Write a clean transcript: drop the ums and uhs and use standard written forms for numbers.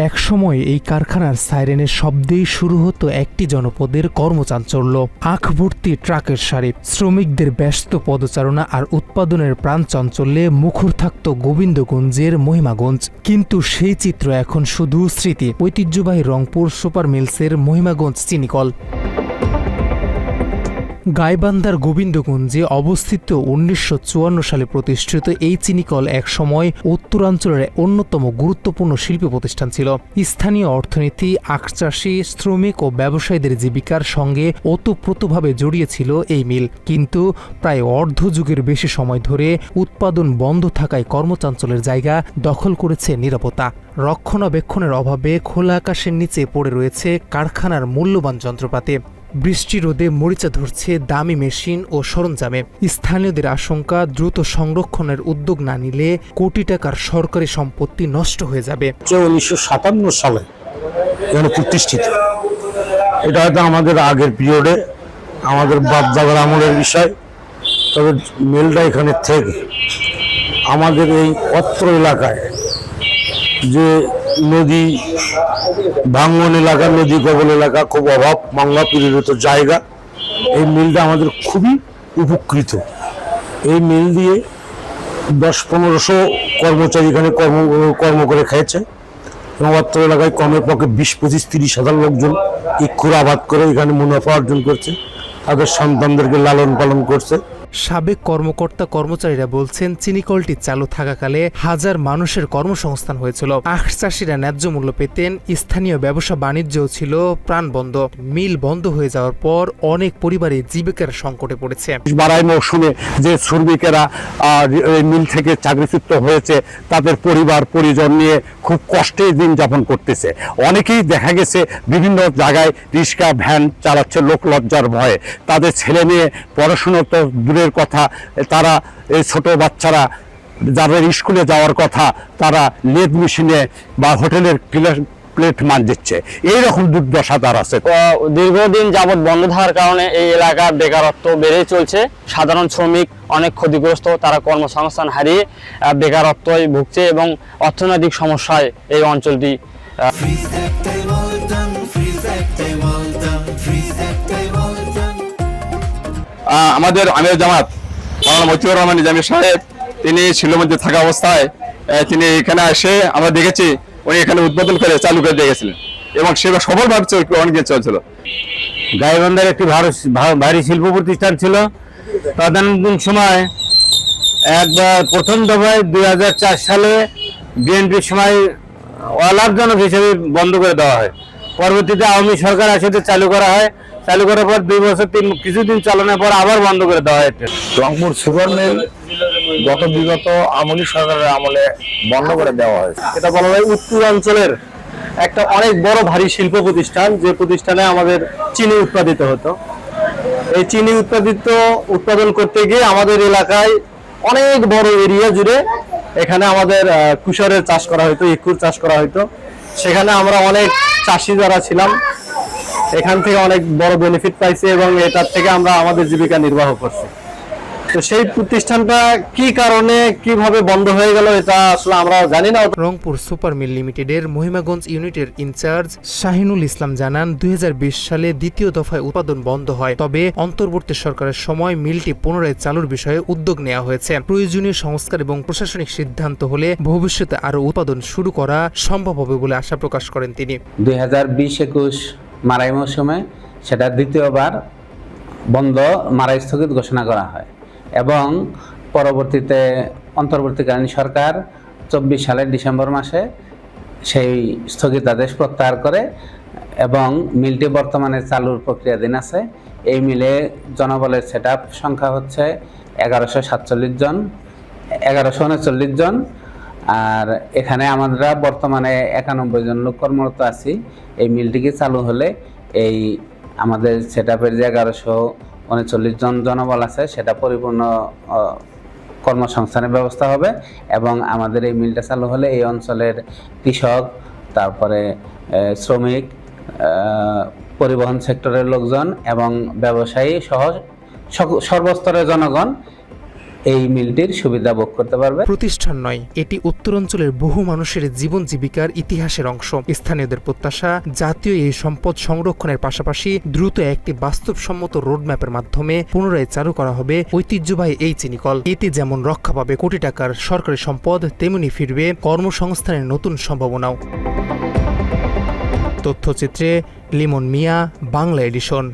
একসময় এই কারখানার সাইরেনের শব্দেই শুরু হতো একটি জনপদের কর্মচাঞ্চল্য। আখ ভর্তি ট্রাকের সারি, শ্রমিকদের ব্যস্ত পদচারণা আর উৎপাদনের প্রাণচাঞ্চল্যে মুখর থাকত গোবিন্দগঞ্জের মহিমাগঞ্জ। কিন্তু সেই চিত্র এখন শুধু স্মৃতি। ঐতিহ্যবাহী রংপুর সুপার মিলসের মহিমাগঞ্জ চিনিকল গাইবান্ধার গোবিন্দগঞ্জে অবস্থিত ১৯৫৪ সালে প্রতিষ্ঠিত এই চিনিকল একসময় উত্তরাঞ্চলের অন্যতম গুরুত্বপূর্ণ শিল্পী প্রতিষ্ঠান ছিল। স্থানীয় অর্থনীতি, আখচাষী, শ্রমিক ও ব্যবসায়ীদের জীবিকার সঙ্গে ওতপ্রোতভাবে জড়িয়েছিল এই মিল। কিন্তু প্রায় অর্ধযুগের বেশি সময় ধরে উৎপাদন বন্ধ থাকায় কর্মচাঞ্চলের জায়গা দখল করেছে নিরাপত্তা। রক্ষণাবেক্ষণের অভাবে খোলা আকাশের নিচে পড়ে রয়েছে কারখানার মূল্যবান যন্ত্রপাতি। বৃষ্টি রোদে মরিচা ধরছে দামি মেশিন ও সরঞ্জামে। স্থানীয়দের আশঙ্কা, দ্রুত সংরক্ষণের উদ্যোগ না নিলে কোটি টাকার সরকারি সম্পত্তি নষ্ট হয়ে যাবে। 1957 সালে এখানে প্রতিষ্ঠিত। এটা হয়তো আমাদের আগের পিরিয়ডে আমাদের বাপ দাদার আমলের বিষয়। তবে মিলটা এখানে থেকে আমাদের এই অত্র এলাকায় যে নদী ভাঙ্গন এলাকা, নদী কবল এলাকা, খুব অভাব বাংলা পরিণত জায়গা, এই মিলটা আমাদের খুবই উপকৃত। এই মিল দিয়ে ১০-১৫০০ কর্মচারী এখানে কর্ম করে খেয়েছে এবং অত্র এলাকায় কমের পক্ষে ২০-২৫-৩০ হাজার লোকজন ইক্ষুর আবাদ করে এখানে মুনাফা অর্জন করছে, তাদের সন্তানদেরকে লালন পালন করছে। সাবেক কর্মকর্তা কর্মচারীরা বলছেন, চিনিকলটি চালু থাকাকালে হাজার মানুষের কর্মসংস্থান হয়েছিল। আখ চাষিরা ন্যায্য মূল্য পেতেন, স্থানীয় ব্যবসা বাণিজ্যও ছিল প্রাণবন্ধ। মিল বন্ধ হয়ে যাওয়ার পর অনেক পরিবারই জীবিকার সংকটে পড়েছে। বারাই মৌসুমে যে শ্রমিকেরা মিল থেকে চাকরিচ্যুত হয়েছে, তাদের পরিবার পরিজন নিয়ে খুব কষ্টে দিন যাপন করতেছে। অনেকেই দেখা গেছে বিভিন্ন জায়গায় রিক্সা ভ্যান চালাচ্ছে লোক লজ্জার ভয়ে। তাদের ছেলে মেয়ে পড়াশুনো তো দূরের কথা, তারা এই ছোট বাচ্চারা যাদের স্কুলে যাওয়ার কথা, তারা লেদ মেশিনে বা হোটেলের প্লেট মান দিচ্ছে। এইরকম দুর্দশা তার আছে। দীর্ঘদিন যাবৎ বন্ধ থাকার কারণে এই এলাকার বেকারত্ব বেড়েই চলছে। সাধারণ শ্রমিক অনেক ক্ষতিগ্রস্ত, তারা কর্মসংস্থান হারিয়ে বেকারত্বই ভুগছে এবং অর্থনৈতিক সমস্যায় এই অঞ্চলটি। আমাদের আমির জামাত মাওলানা মতিউর রহমান নিজামী সাহেব, তিনি শিলমধ্যে থাকা অবস্থায় তিনি এখানে এসে আমরা দেখেছি উনি এখানে উদ্বোধন করে চালু করে দিয়ে গেছিলেন এবং সেটা সফলভাবে অনেকদিন চলছিল। গাইবান্ধার একটি ভারী শিল্প প্রতিষ্ঠান ছিল। তদানীন্তন সময় একবার প্রথম দফায় 2004 সালে বিএনপির সময় অলাভজনক হিসেবে বন্ধ করে দেওয়া হয়। পরবর্তীতে আওয়ামী সরকার আসলে চালু করা হয়। চালু করার পর 2 বছর কিছুদিন চালানোর পর আবার বন্ধ করে দেওয়া হয়। রংপুর সুপার মিল বিগত আমলি সরকারের আমলে বন্ধ করে দেওয়া হয়েছে। এটা বলা হয় উত্তরাঞ্চলের একটা অনেক বড় ভারী শিল্প প্রতিষ্ঠান, যে প্রতিষ্ঠানে আমাদের চিনি উৎপাদিত হতো। এই চিনি উৎপাদন করতে গিয়ে আমাদের এলাকায় অনেক বড় এরিয়া জুড়ে এখানে আমাদের কুশারের চাষ করা হতো, ইক্ষুর চাষ করা হতো। সেখানে আমরা অনেক চাষি যারা ছিলাম এখান থেকে অনেক বড় বেনিফিট পাইছি এবং এটার থেকে আমরা আমাদের জীবিকা নির্বাহ করছি। তো সেই প্রতিষ্ঠানটা কি কারণে কিভাবে বন্ধ হয়ে গেল এটা আসলে আমরা জানি না। রংপুর সুপার মিল লিমিটেডের মহিমাগঞ্জ ইউনিটের ইনচার্জ শাহিনুল ইসলাম জানান, ২০২০ সালে দ্বিতীয় দফায় উৎপাদন বন্ধ হয়। তবে অন্তর্বর্তী সরকারের সময় মিলটি পুনরায় চালুর বিষয়ে উদ্যোগ নেওয়া হয়েছে। প্রয়োজনীয় সংস্কার এবং প্রশাসনিক সিদ্ধান্ত হলে ভবিষ্যতে আরও উৎপাদন শুরু করা সম্ভব হবে বলে আশা প্রকাশ করেন তিনি। 2020-21 মারাই মৌসুমে সেটা দ্বিতীয়বার বন্ধ মারাই স্থগিত ঘোষণা করা হয় এবং পরবর্তীতে অন্তর্বর্তীকালীন সরকার 24 সালের ডিসেম্বর মাসে সেই স্থগিতাদেশ প্রত্যাহার করে এবং মিলটি বর্তমানে চালুর প্রক্রিয়াধীন আছে। এই মিলে জনবলের সেটআপ সংখ্যা হচ্ছে 1139 জন। আর এখানে আমরা বর্তমানে 91 জন লোক কর্মরত আছি। এই মিলটিকে চালু হলে এই আমাদের সেটআপের যে 1139 জন জনবল আছে সেটা পরিপূর্ণ কর্মসংস্থানের ব্যবস্থা হবে এবং আমাদের এই মিলটা চালু হলে এই অঞ্চলের কৃষক, তারপরে শ্রমিক, পরিবহন সেক্টরের লোকজন এবং ব্যবসায়ী সহ সর্বস্তরের জনগণ এই মিলটির সুবিধা ভোগ করতে পারবে। প্রতিষ্ঠান নয়, এটি উত্তরাঞ্চলের বহু মানুষের জীবন জীবিকার ইতিহাসের অংশ। স্থানীয়দের প্রত্যাশা, জাতীয় এই সম্পদ সংরক্ষণের পাশাপাশি দ্রুত একটি বাস্তবসম্মত রোডম্যাপের মাধ্যমে পুনরায় চালু করা হবে ঐতিহ্যবাহী এই চিনিকল। এতে যেমন রক্ষা পাবে কোটি টাকার সরকারি সম্পদ, তেমনি ফিরবে কর্মসংস্থানের নতুন সম্ভাবনাও। তথ্যচিত্রে লিমন মিয়া, বাংলা এডিশন।